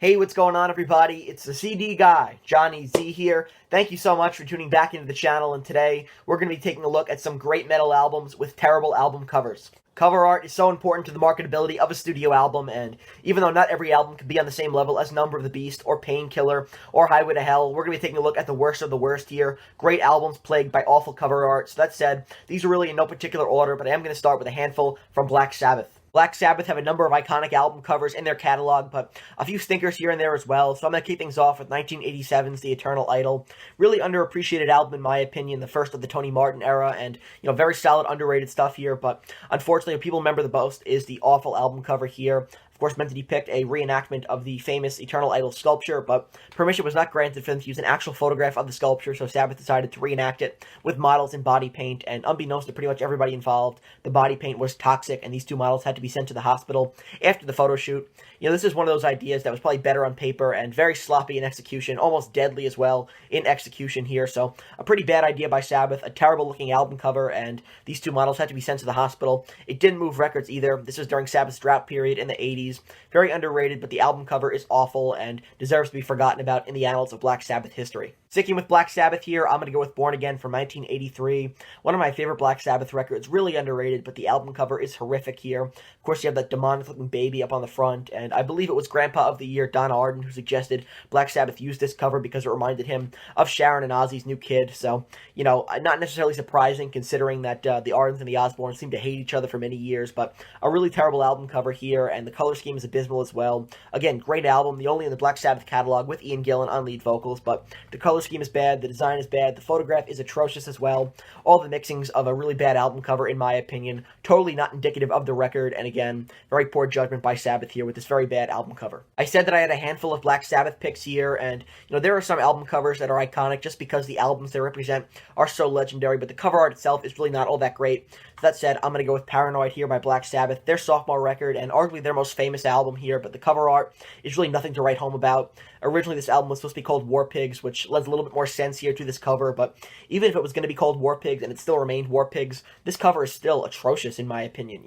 Hey, what's going on, everybody? It's the CD guy, Johnny Z here. Thank you so much for tuning back into the channel, and today we're going to be taking a look at some great metal albums with terrible album covers. Cover art is so important to the marketability of a studio album, and even though not every album can be on the same level as Number of the Beast, or Painkiller, or Highway to Hell, we're going to be taking a look at the worst of the worst here. Great albums plagued by awful cover art. So that said, these are really in no particular order, but I am going to start with a handful from Black Sabbath. Black Sabbath have a number of iconic album covers in their catalog, but a few stinkers here and there as well, so I'm going to kick things off with 1987's The Eternal Idol. Really underappreciated album, in my opinion, the first of the Tony Martin era, and, very solid, underrated stuff here, but unfortunately, what people remember the most is the awful album cover here. Of course, meant to depict a reenactment of the famous Eternal Idol sculpture, but permission was not granted for them to use an actual photograph of the sculpture, so Sabbath decided to reenact it with models in body paint, and unbeknownst to pretty much everybody involved, the body paint was toxic, and these two models had to be sent to the hospital after the photo shoot. This is one of those ideas that was probably better on paper and very sloppy in execution, almost deadly as well in execution here, so a pretty bad idea by Sabbath, a terrible-looking album cover, and these two models had to be sent to the hospital. It didn't move records either. This was during Sabbath's drought period in the 80s. Very underrated, but the album cover is awful and deserves to be forgotten about in the annals of Black Sabbath history. Sticking with Black Sabbath here, I'm going to go with Born Again from 1983. One of my favorite Black Sabbath records, really underrated, but the album cover is horrific here. Of course, you have that demonic-looking baby up on the front, and I believe it was Grandpa of the Year, Don Arden, who suggested Black Sabbath use this cover because it reminded him of Sharon and Ozzy's new kid. So, not necessarily surprising considering that the Ardens and the Osbournes seem to hate each other for many years, but a really terrible album cover here, and the color scheme is abysmal as well. Again, great album, the only in the Black Sabbath catalog with Ian Gillan on lead vocals, but the color scheme is bad, the design is bad, the photograph is atrocious as well. All the mixings of a really bad album cover, in my opinion. Totally not indicative of the record, and again, very poor judgment by Sabbath here with this very bad album cover. I said that I had a handful of Black Sabbath picks here, and there are some album covers that are iconic just because the albums they represent are so legendary, but the cover art itself is really not all that great. So that said, I'm going to go with Paranoid here by Black Sabbath, their sophomore record, and arguably their most famous album here, but the cover art is really nothing to write home about. Originally, this album was supposed to be called War Pigs, which lends a little bit more sense here to this cover, but even if it was going to be called War Pigs and it still remained War Pigs, this cover is still atrocious in my opinion.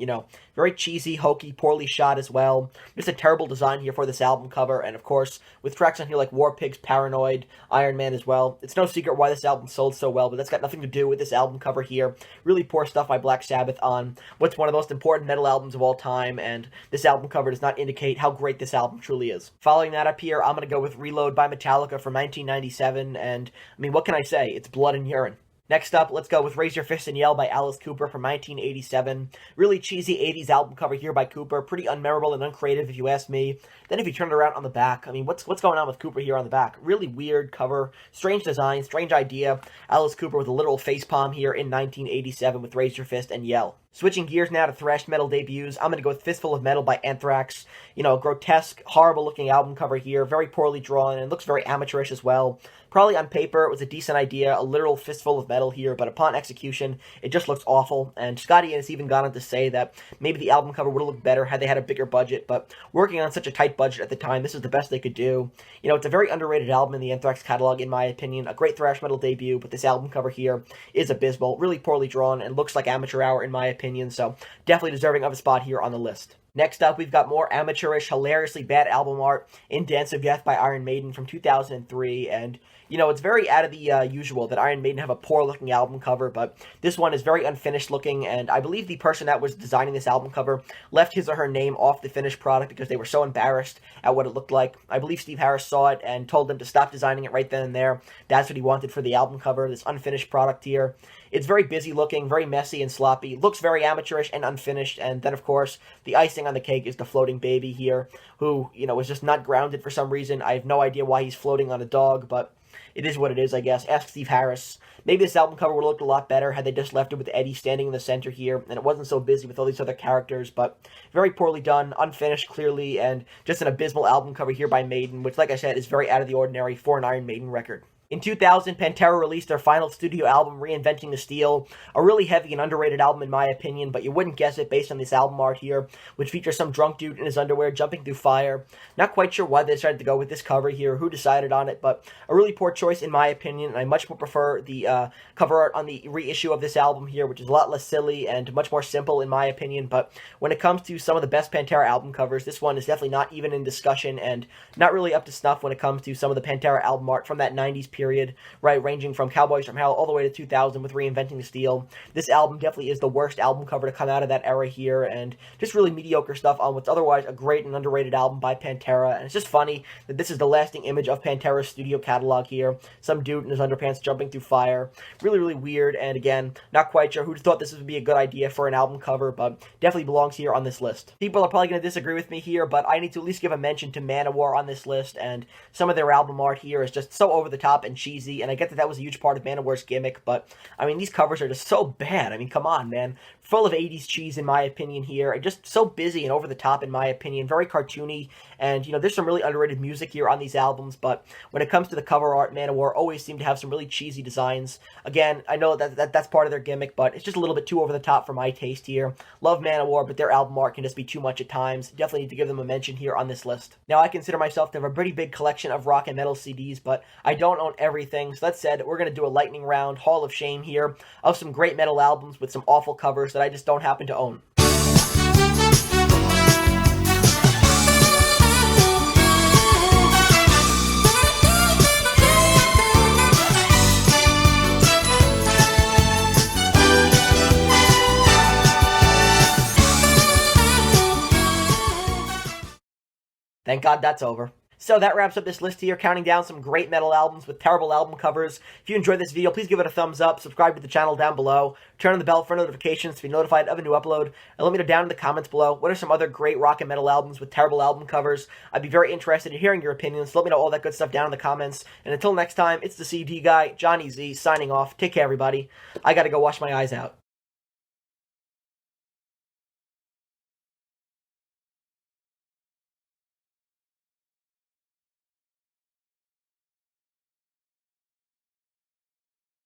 Very cheesy, hokey, poorly shot as well. Just a terrible design here for this album cover, and of course, with tracks on here like War Pigs, Paranoid, Iron Man as well. It's no secret why this album sold so well, but that's got nothing to do with this album cover here. Really poor stuff by Black Sabbath on what's one of the most important metal albums of all time, and this album cover does not indicate how great this album truly is. Following that up here, I'm going to go with Reload by Metallica from 1997, and what can I say? It's blood and urine. Next up, let's go with Raise Your Fist and Yell by Alice Cooper from 1987. Really cheesy 80s album cover here by Cooper. Pretty unmemorable and uncreative, if you ask me. Then if you turn it around on the back, what's going on with Cooper here on the back? Really weird cover, strange design, strange idea. Alice Cooper with a literal facepalm here in 1987 with Raise Your Fist and Yell. Switching gears now to thrash metal debuts, I'm going to go with Fistful of Metal by Anthrax. Grotesque, horrible-looking album cover here, very poorly drawn, and looks very amateurish as well. Probably on paper, it was a decent idea, a literal fistful of metal here, but upon execution, it just looks awful. And Scotty has even gone on to say that maybe the album cover would have looked better had they had a bigger budget, but working on such a tight budget at the time, this is the best they could do. It's a very underrated album in the Anthrax catalog, in my opinion. A great thrash metal debut, but this album cover here is abysmal, really poorly drawn, and looks like amateur hour, in my opinion, so definitely deserving of a spot here on the list. Next up, we've got more amateurish, hilariously bad album art in Dance of Death by Iron Maiden from 2003, and it's very out of the usual that Iron Maiden have a poor-looking album cover, but this one is very unfinished looking, and I believe the person that was designing this album cover left his or her name off the finished product because they were so embarrassed at what it looked like. I believe Steve Harris saw it and told them to stop designing it right then and there. That's what he wanted for the album cover, this unfinished product here. It's very busy looking, very messy and sloppy, looks very amateurish and unfinished, and then of course, the icing on the cake is the floating baby here, who, is just not grounded for some reason. I have no idea why he's floating on a dog, but it is what it is, I guess. Ask Steve Harris. Maybe this album cover would have looked a lot better had they just left it with Eddie standing in the center here, and it wasn't so busy with all these other characters, but very poorly done, unfinished clearly, and just an abysmal album cover here by Maiden, which, like I said, is very out of the ordinary for an Iron Maiden record. In 2000, Pantera released their final studio album, Reinventing the Steel, a really heavy and underrated album in my opinion, but you wouldn't guess it based on this album art here, which features some drunk dude in his underwear jumping through fire. Not quite sure why they decided to go with this cover here, who decided on it, but a really poor choice in my opinion, and I much more prefer the cover art on the reissue of this album here, which is a lot less silly and much more simple in my opinion, but when it comes to some of the best Pantera album covers, this one is definitely not even in discussion and not really up to snuff when it comes to some of the Pantera album art from that 90s period, right, ranging from Cowboys from Hell all the way to 2000 with Reinventing the Steel. This album definitely is the worst album cover to come out of that era here, and just really mediocre stuff on what's otherwise a great and underrated album by Pantera, and it's just funny that this is the lasting image of Pantera's studio catalog here. Some dude in his underpants jumping through fire. Really, really weird, and again, not quite sure who thought this would be a good idea for an album cover, but definitely belongs here on this list. People are probably going to disagree with me here, but I need to at least give a mention to Manowar on this list, and some of their album art here is just so over the top and cheesy, and I get that that was a huge part of Manowar's gimmick, but I mean, these covers are just so bad. I mean, come on, man. Full of 80s cheese in my opinion here, and just so busy and over the top in my opinion, very cartoony, and you know, there's some really underrated music here on these albums, but when it comes to the cover art, Manowar always seem to have some really cheesy designs. Again, I know that's part of their gimmick, but it's just a little bit too over the top for my taste here. Love Manowar, but their album art can just be too much at times. Definitely need to give them a mention here on this list. Now, I consider myself to have a pretty big collection of rock and metal CDs, but I don't own everything, so that said, we're going to do a lightning round Hall of Shame here of some great metal albums with some awful covers that I just don't happen to own. Thank God that's over. So that wraps up this list here, counting down some great metal albums with terrible album covers. If you enjoyed this video, please give it a thumbs up, subscribe to the channel down below, turn on the bell for notifications to be notified of a new upload, and let me know down in the comments below what are some other great rock and metal albums with terrible album covers. I'd be very interested in hearing your opinions, so let me know all that good stuff down in the comments. And until next time, it's the CD guy, Johnny Z, signing off. Take care, everybody. I gotta go wash my eyes out.